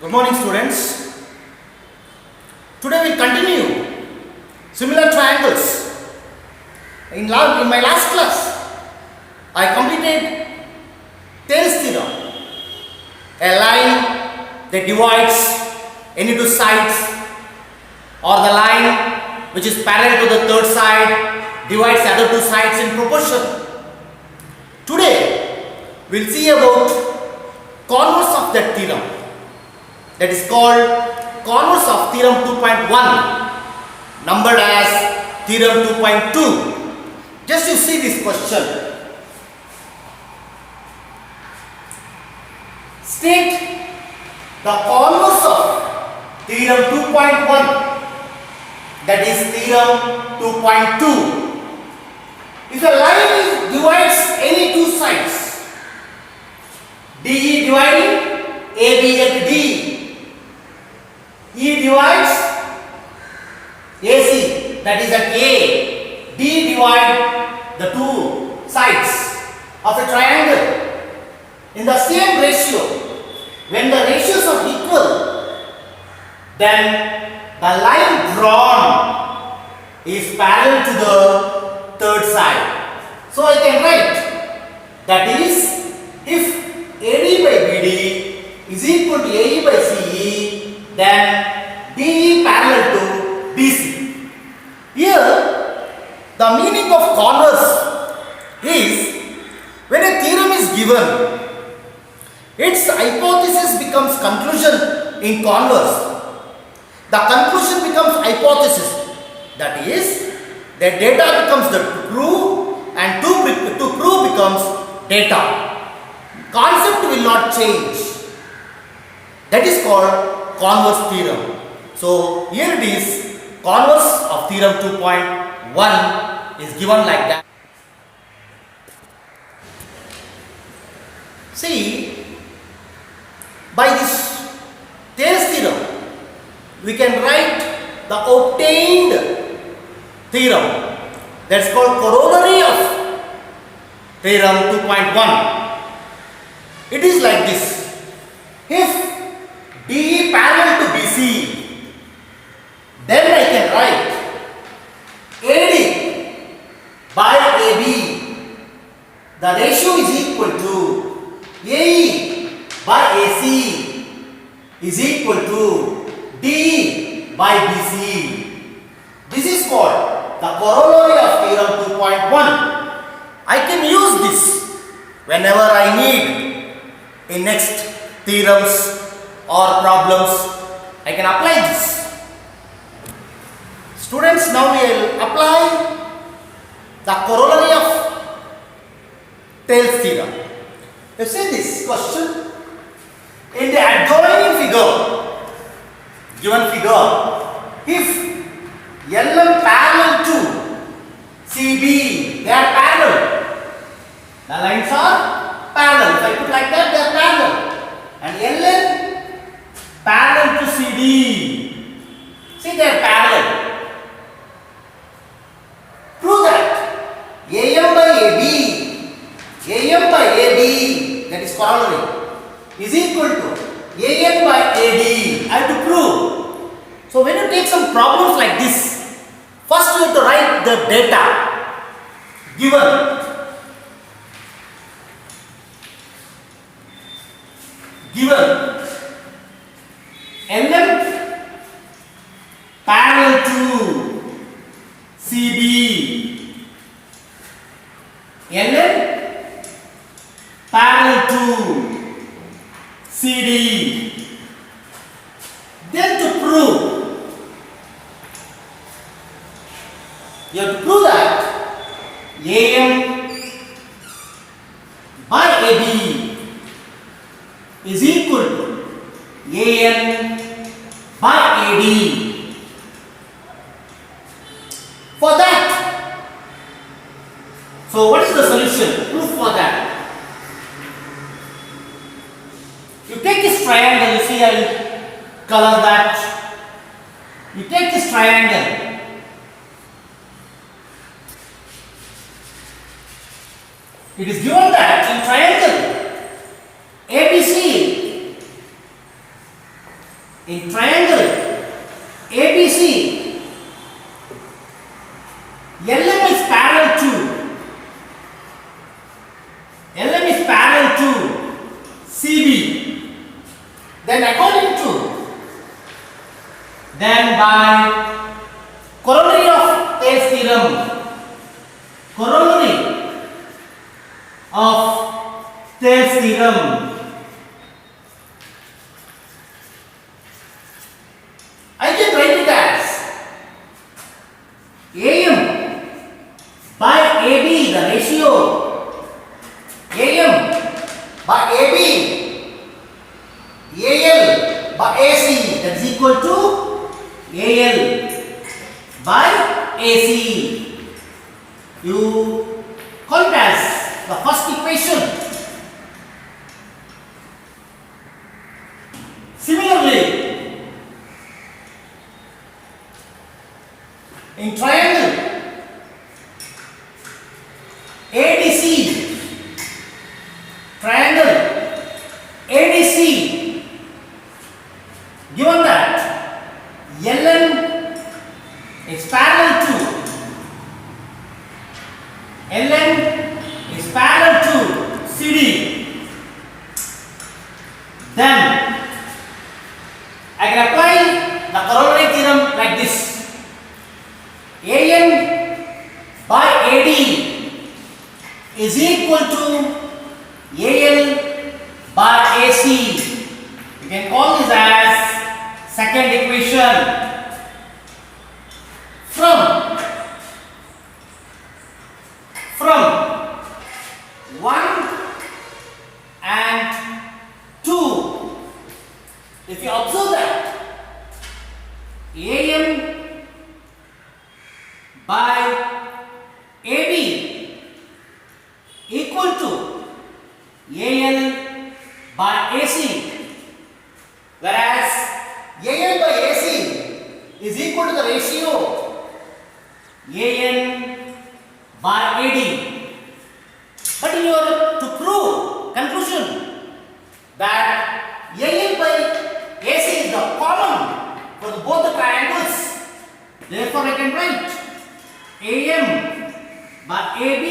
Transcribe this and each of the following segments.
Good morning, students. Today we'll continue similar triangles. In my last class, I completed Thales theorem. A line that divides any two sides, or the line which is parallel to the third side divides the other two sides in proportion. Today we'll see about converse of that theorem, that is called converse of theorem 2.1, numbered as theorem 2.2. Just you see this question. State the converse of theorem 2.1, that is theorem 2.2. If a line divides any two sides, DE dividing AB at D, E divides AC, that is at A, D divide the two sides of a triangle in the same ratio. When the ratios are equal, then the line drawn is parallel to the third side. So I can write, that is, if AD by BD is equal to AE by CE, then DE parallel to BC. Here, the meaning of converse is, when a theorem is given, its hypothesis becomes conclusion in converse. The conclusion becomes hypothesis. That is, the data becomes the proof, and to prove becomes data. Concept will not change. That is called converse theorem. So here it is, converse of theorem 2.1 is given like that. See, by this Thales theorem, we can write the obtained theorem, that's called corollary of theorem 2.1. It is like this: if DE parallel to BC, then I can write AD by AB, the ratio is equal to AE by AC is equal to DE by BC. This is called the corollary of theorem 2.1. I can use this whenever I need in next theorems or problems. I can apply this. Students, now we will apply the corollary of Thales theorem. You see this question. In the adjoining figure, given figure, if LM parallel to CB, they are parallel. The lines are parallel. If I put like that, they are parallel. And LN parallel to CD. See, they are parallel. Prove that AM by AB, that is corollary, is equal to AN by AD. I have to prove. So when you take some problems like this, first you have to write the data given. LM parallel to CB, LN parallel to CD. Then to prove, you have to prove that AM by AB is equal to AN by AD. For that, so what is the solution? Proof for that. You take this triangle, you see, I will color that. You take this triangle. It is given that in triangle ABC In triangle ABC, LM is parallel to CB. Then according to, then by corollary of Thales theorem, I can write it as AM by AB, the ratio AM by AB, AL by AC, that is equal to AL by AC. You call it as the first equation. Similarly, in triangle ADC, given that LN is parallel to CD, then I can apply the corollary theorem like this: AN by AD is equal to AL by AC. You can call this as second equation. From 1 and 2, if you observe that AM by AB equal to AL by AC, whereas AL by AC is equal to the ratio AN by AD. But in order to prove conclusion that AL by AC is the common for both the triangles, therefore I can write AM by AB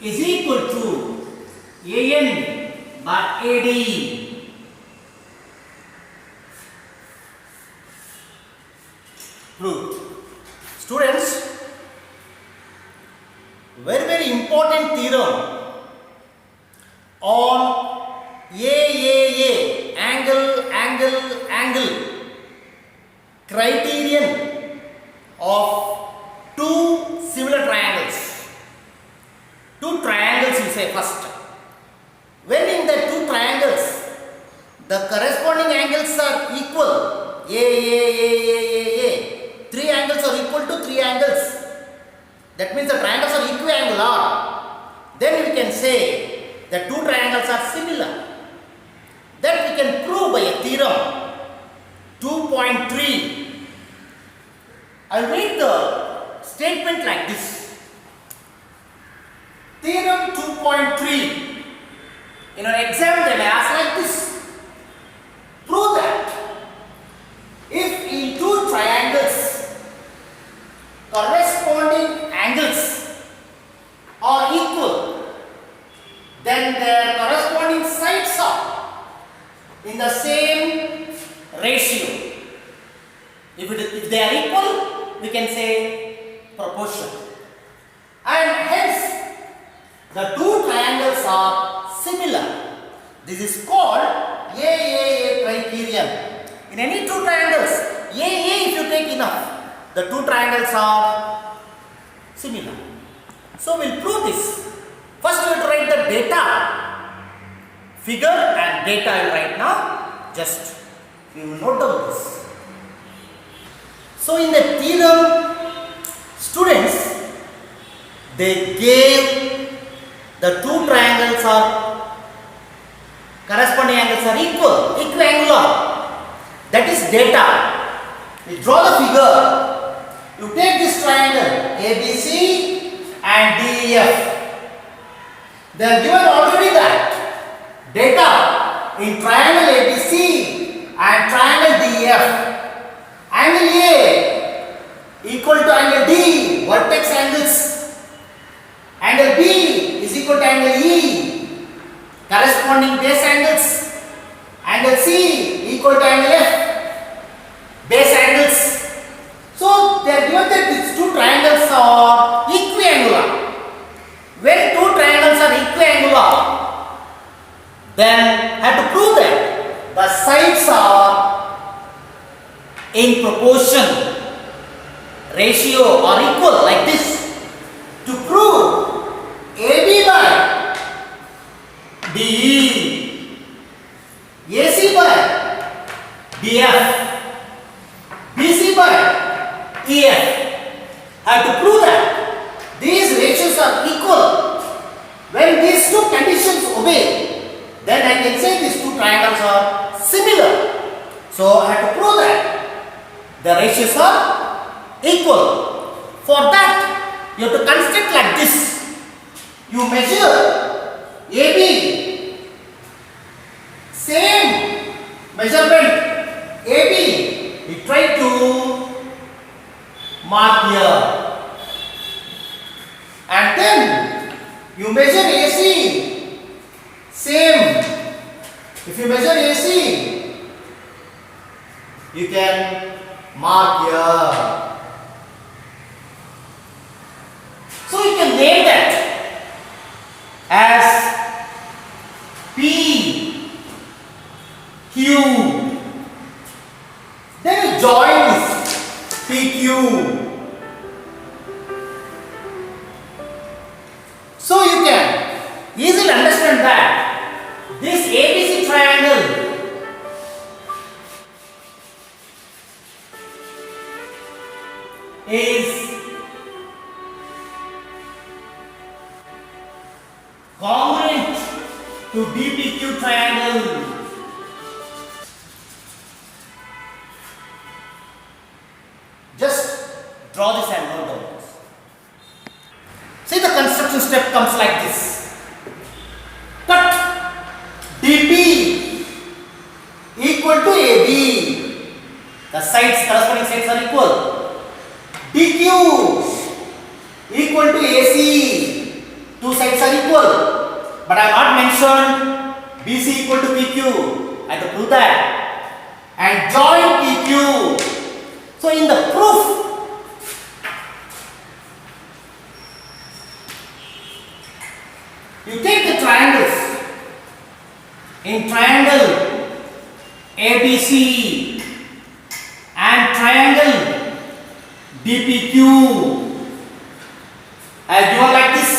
is equal to AN by AD. Proved. Students, very important theorem on AAA, angle criterion of two similar triangles. Two triangles you say first. When in the two triangles the corresponding angles are equal, A. Three angles are equal to three angles. That means the triangles are equiangular. Then we can say the two triangles are similar. That we can prove by a theorem 2.3. I'll read the statement like this. Theorem 2.3. In an exam they may ask like this. Prove that if in two triangles corresponding angles are equal, then their corresponding sides are in the same ratio. If they are equal, we can say proportion. And hence, the two triangles are similar. This is called AAA criterion. In any two triangles, AA if you take enough, the two triangles are similar. So we'll prove this. First we have to write the data. Figure and data I will write now. Just we will note down this. So in the theorem, students, they gave the two triangles are corresponding angles are equiangular. That is data. We draw the figure. You take this triangle ABC and DEF. They are given already that data in triangle ABC and triangle equal to angle D, vertex angles. Angle B is equal to angle E, corresponding base angles. Angle C equal to angle F, base angles. So they are given that these two triangles are equiangular. When two triangles are equiangular, then I have to prove that the sides are in proportion, ratio or equal, like this. To prove AB by DE, AC by BF, BC by EF, I have to prove that these ratios are equal. When these two conditions obey, then I can say these two triangles are similar. So I have to prove that the ratios are equal. For that, you have to construct like this. You measure AB, same measurement AB, you try to mark here, and then you measure AC, same. If you measure AC, you can mark here. So you can name that as P, Q. Then you join this PQ. So you can easily understand that this ABC triangle is congruent to DPQ triangle. Just draw this and note down. See, the construction step comes like this. Cut DP equal to AB. The sides, corresponding sides are equal. DQ equal to AC. Two sides are equal. But I have not mentioned BC equal to PQ. I have to prove that. And join PQ. So in the proof, you take the triangles. In triangle ABC and triangle DPQ, I have given like this.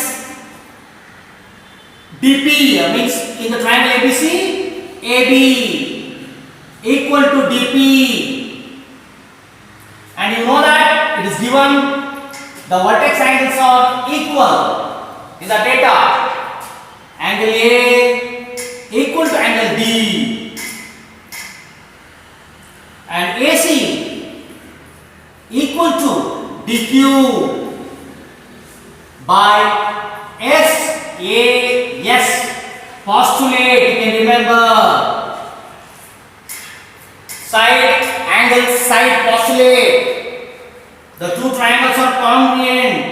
DP means in the triangle ABC, AB equal to DP. And you know that it is given the vertex angles are equal in the data. Angle A equal to angle D, and AC equal to DQ by SAS postulate. You can remember side angle side postulate. The two triangles are congruent.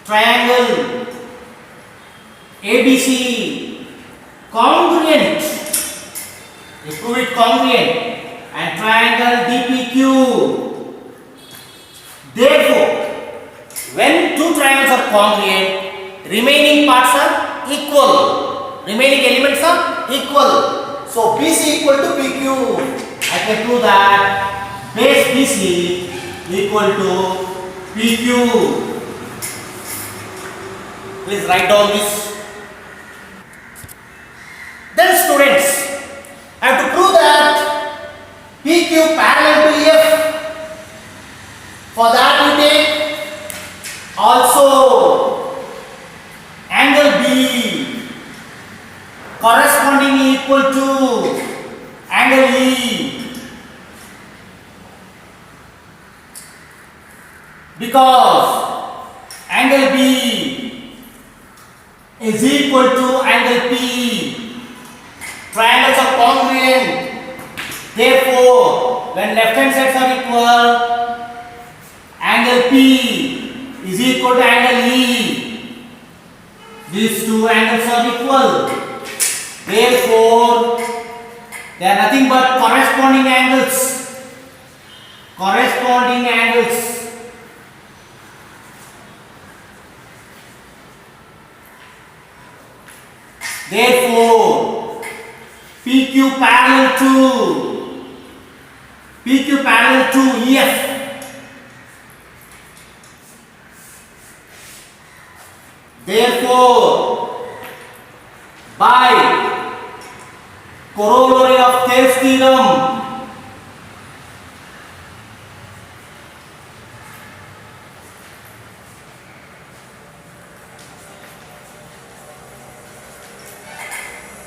Triangle ABC congruent, you prove it congruent, and triangle DPQ. Therefore, when two triangles are congruent, remaining parts are equal, remaining elements are equal. So BC equal to PQ. I can prove that base BC equal to PQ. Please write down this. Then students, I have to prove that PQ parallel to EF. For that we take also angle B correspondingly equal to angle E, because angle B is equal to angle P. Triangles are congruent. Therefore, when left hand sides are equal, two angles are equal. Therefore, they are nothing but corresponding angles. Corresponding angles. Therefore, PQ parallel to EF. Therefore, by corollary of Thales theorem,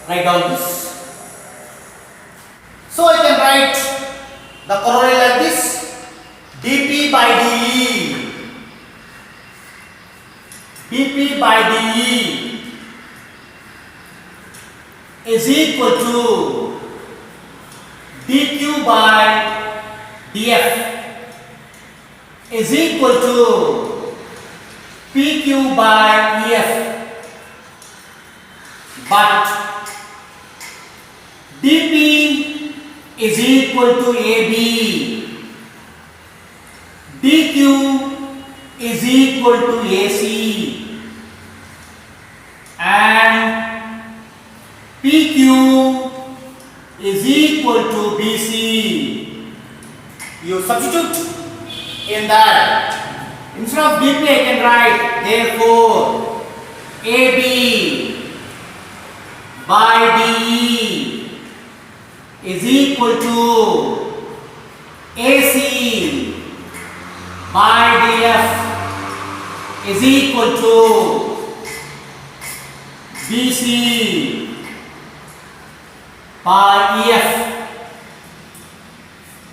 write down this. So I can write the corollary like this: dP by dE. dP by dE is equal to dQ by dF is equal to PQ by EF. But dP is equal to AB, dQ is equal to AC, and PQ is equal to BC. You substitute in that. Instead of dP I can write, therefore AB by DE is equal to AC by DF is equal to BC by EF.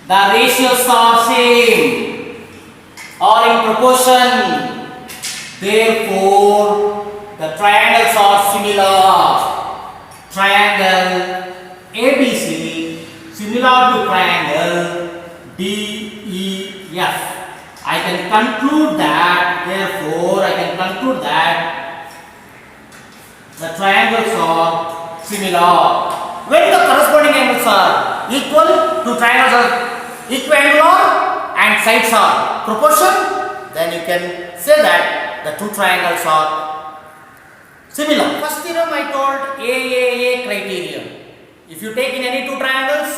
The ratios are same or in proportion. Therefore, the triangles are similar. Triangle ABC similar to triangle DEF. I can conclude that, therefore, I can conclude that the triangles are similar. When the corresponding angles are equal, two triangles are equiangular and sides are proportion, then you can say that the two triangles are similar. First theorem I told AAA criterion. If you take in any two triangles,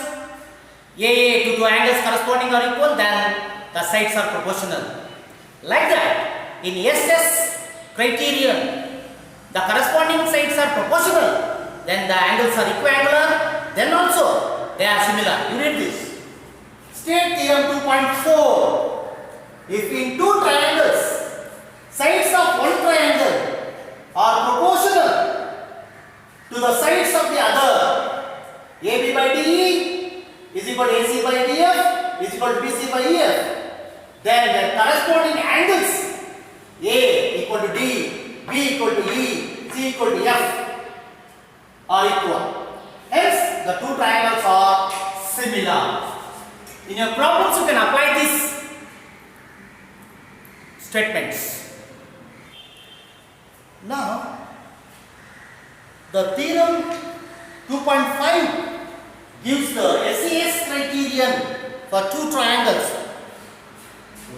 AAA to two angles corresponding or equal, then the sides are proportional. Like that, in SS criterion, the corresponding sides are proportional, then the angles are equiangular, then also they are similar. You read this. State theorem 2.4. If in two triangles, sides of one triangle are proportional to the sides of the other, AB by DE is equal to AC by DF is equal to BC by EF, then the corresponding angles A equal to D, B equal to E, C equal to F are equal. Hence, the two triangles are similar. In your problems, you can apply these statements. Now, the theorem 2.5 gives the SES criterion for two triangles.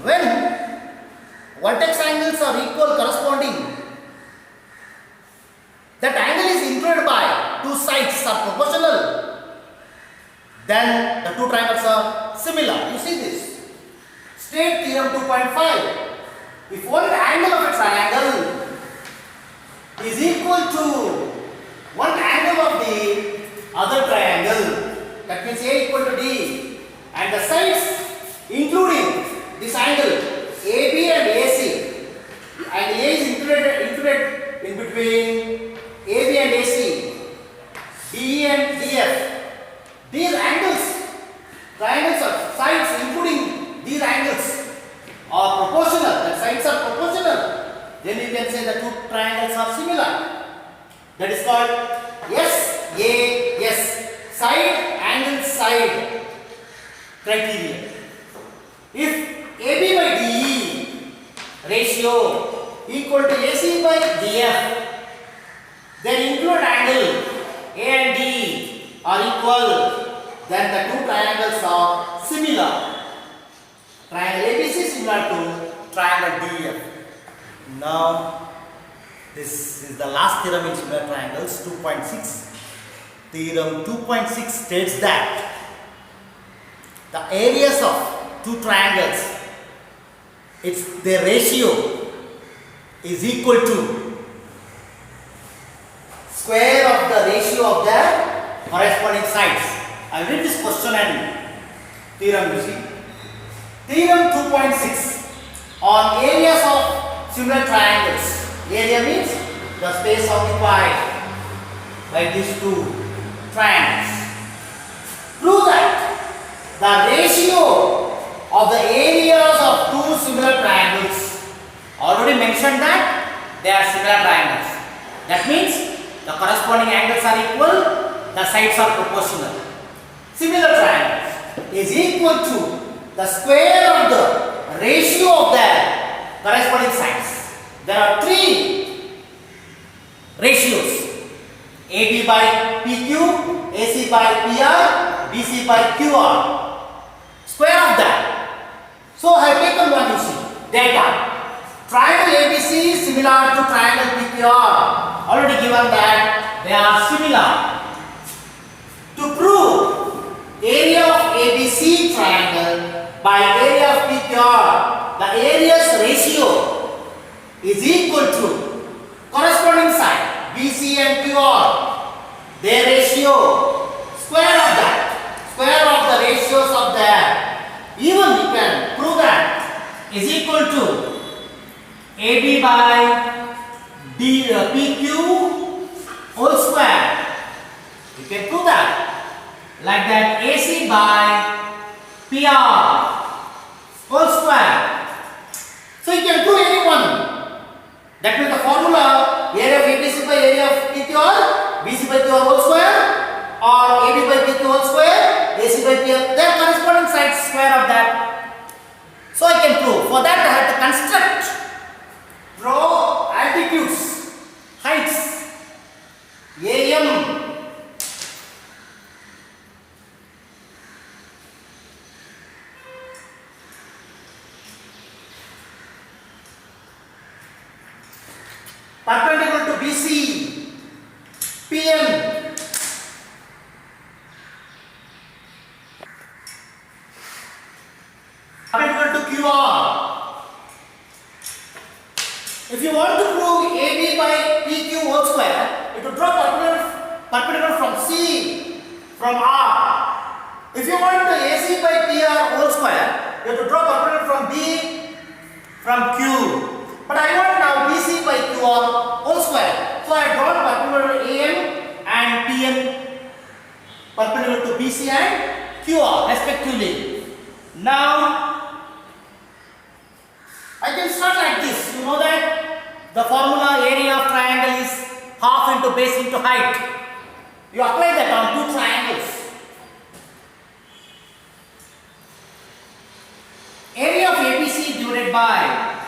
When vertex angles are equal corresponding, that angle is included by two sides are proportional, then the two triangles are similar. You see this. State theorem 2.5. If one angle of a triangle is equal to one angle of the other triangle, that means A equal to D, and the sides including this angle AB and AC, and A is included in between AB and AC, DE and DF. These angles, triangles or sides including these angles are proportional, the sides are proportional, then you can say the two triangles are similar. That is called SAS, side angle side criterion. If AB by DE ratio equal to AC by DF, then include angle A and D are equal, then the two triangles are similar. Triangle ABC is similar to triangle DF. Now, this is the last theorem in similar triangles, 2.6. Theorem 2.6 states that the areas of two triangles, their ratio is equal to square of the ratio of their corresponding sides. I will read this question and theorem you see. Theorem 2.6 on areas of similar triangles. Area means the space occupied by these two triangles. Prove that the ratio of the areas of two similar triangles, already mentioned that they are similar triangles. That means the corresponding angles are equal, the sides are proportional. Similar triangles is equal to the square of the ratio of their corresponding sides. There are three ratios: AB by PQ, AC by PR, BC by QR. Square of that. So I have taken one, you see, data. Triangle ABC is similar to triangle PQR. Already given that they are similar. To prove area of ABC triangle by area of PQR, the area's ratio is equal to corresponding side BC and QR. Their ratio, square of that, square of the ratios of that. Even we can prove that is equal to AB by PQ whole square. You can prove that. Like that, AC by PR whole square. So you can do any one. That means the formula area of ABC by area of PQR, BC by QR whole square, or AB by PQ whole square, AC by PR, their corresponding sides square of that. So I can prove. For that I have to construct, draw altitudes, heights, AM, perpendicular to BC, PM, perpendicular to QR. If you want to prove AB by PQ whole square, it will draw perpendicular from C, from R. If you want the AC by PR whole square, you have to draw perpendicular from B, from Q. But I want now BC by QR whole square. So I draw perpendicular AM and PM perpendicular to BC and QR respectively. Now I can start like this. You know that the formula area of triangle is half into base into height. You apply that on two triangles. Area of ABC divided by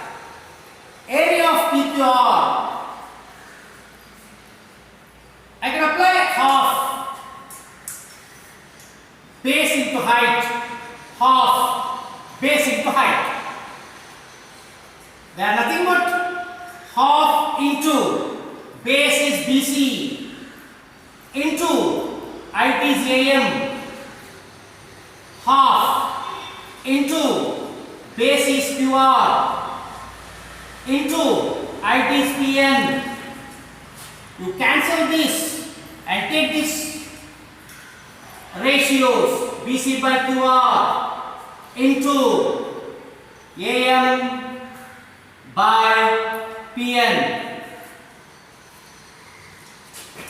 area of PQR. I can apply half base into height, half base into height. They are nothing but half into base is BC into height is AM, half into base is QR into height is PN. You cancel this and take this ratios BC by QR into AM by PN.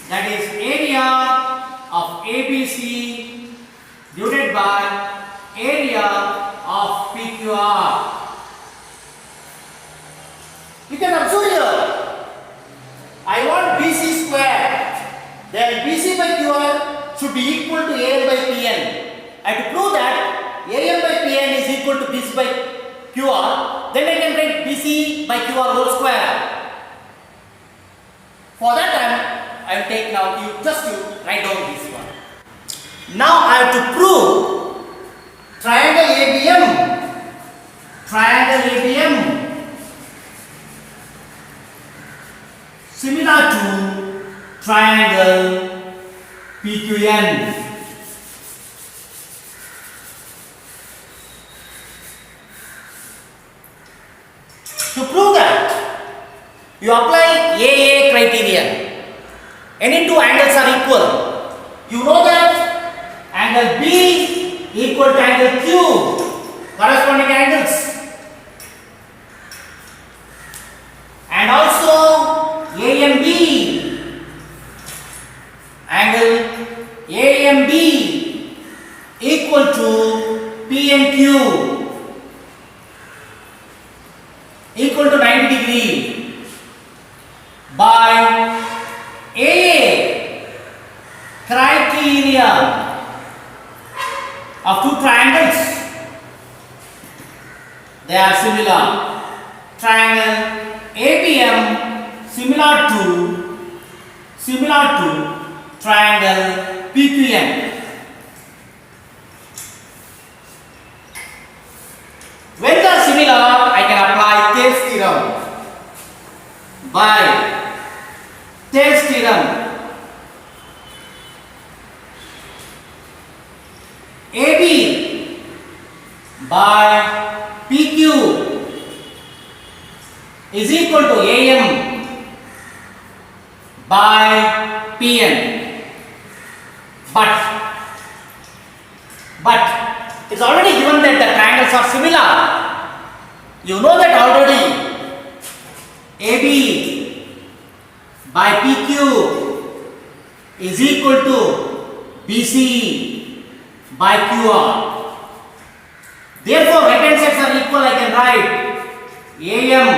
That is area of ABC divided by area of PQR. You can observe here, I want BC square, then BC by QR should be equal to AM by PN. I have to prove that AM by PN is equal to BC by QR, then I can write BC by QR whole square. For that I will take now. You write down this one. Now I have to prove triangle ABM. Triangle ABM similar to triangle PQN. To prove that, you apply AA criterion. Any two angles are equal. You know that angle B equal to angle Q, corresponding angles. And also AMB, angle AMB equal to PNQ, equal to 90 degree by AA criteria of two triangles. They are similar. Triangle ABM similar to triangle PQN. When they are similar, I can apply Thales theorem. By Thales theorem, AB by PQ is equal to AM by PN. But it's already given that the triangles are similar. You know that already. AB by PQ is equal to BC by QR. Therefore, right hand sides are equal. I can write AM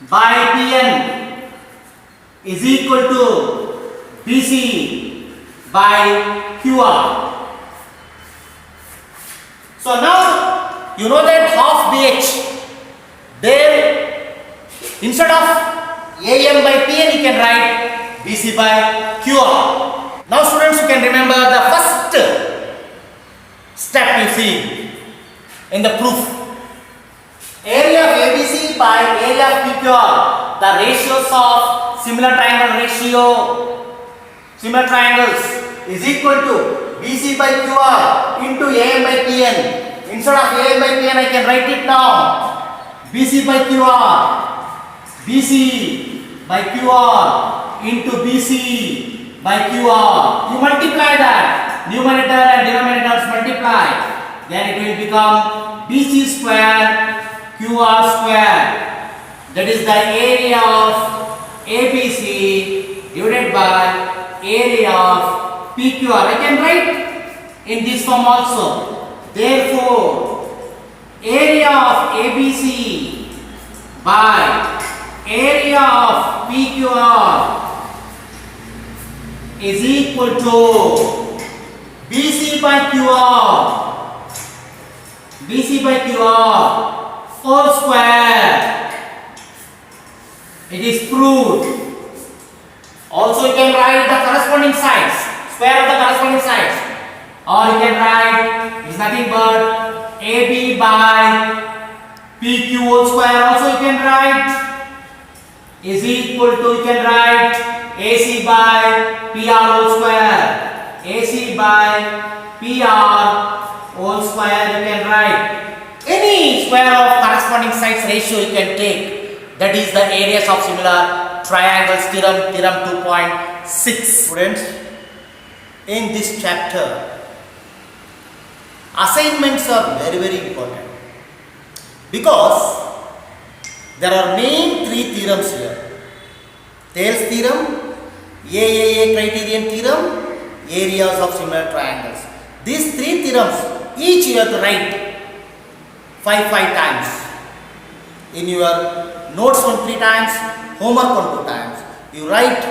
by PN is equal to BC by QR. So now you know that half BH. There, instead of AM by PN, you can write BC by QR. Now students, you can remember the first step you see in the proof. Area of ABC by area of PQR, the ratios of similar triangles is equal to BC by QR into AM by PN. Instead of AM by PN, I can write it now. BC by QR, BC by QR into BC by QR. You multiply that. Numerator and denominators multiply. Then it will become BC square QR square. That is the area of ABC divided by area of PQR. I can write in this form also. Therefore, area of ABC by area of PQR is equal to BC by QR whole square. It is proved. Also you can write the corresponding sides, square of the corresponding sides, or you can write it is nothing but AB by PQ whole square. Also you can write is equal to, you can write AC by PR whole square. AC by PR whole square you can write. Any square of corresponding sides ratio you can take. That is the areas of similar triangles theorem 2.6. Students, in this chapter, assignments are very, very important because there are main three theorems here. Thales theorem, AAA criterion theorem, areas of similar triangles. These three theorems, each you have to write 5 times. In your notes on 3 times, homework on 2 times. You write,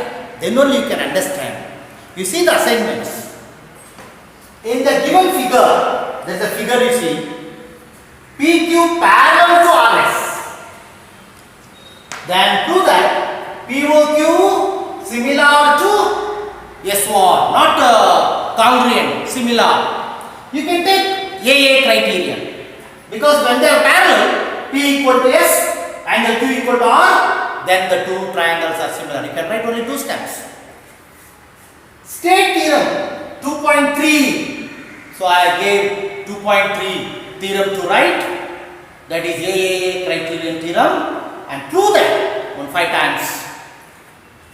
then only you can understand. You see the assignments. In the given figure, there is a figure you see, PQ parallel to RS. Then prove that POQ similar to S1, not congruent, similar. You can take AA criterion because when they are parallel, P equal to S, angle Q equal to R, then the two triangles are similar. You can write only two steps. State theorem 2.3. So I gave 2.3 theorem to write. That is AAA criterion theorem, and prove that on 5 times.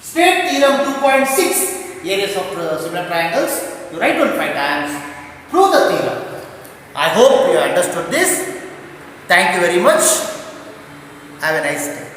State theorem 2.6, areas of similar triangles, you write on 5 times, prove the theorem. I hope you understood this. Thank you very much. Have a nice day.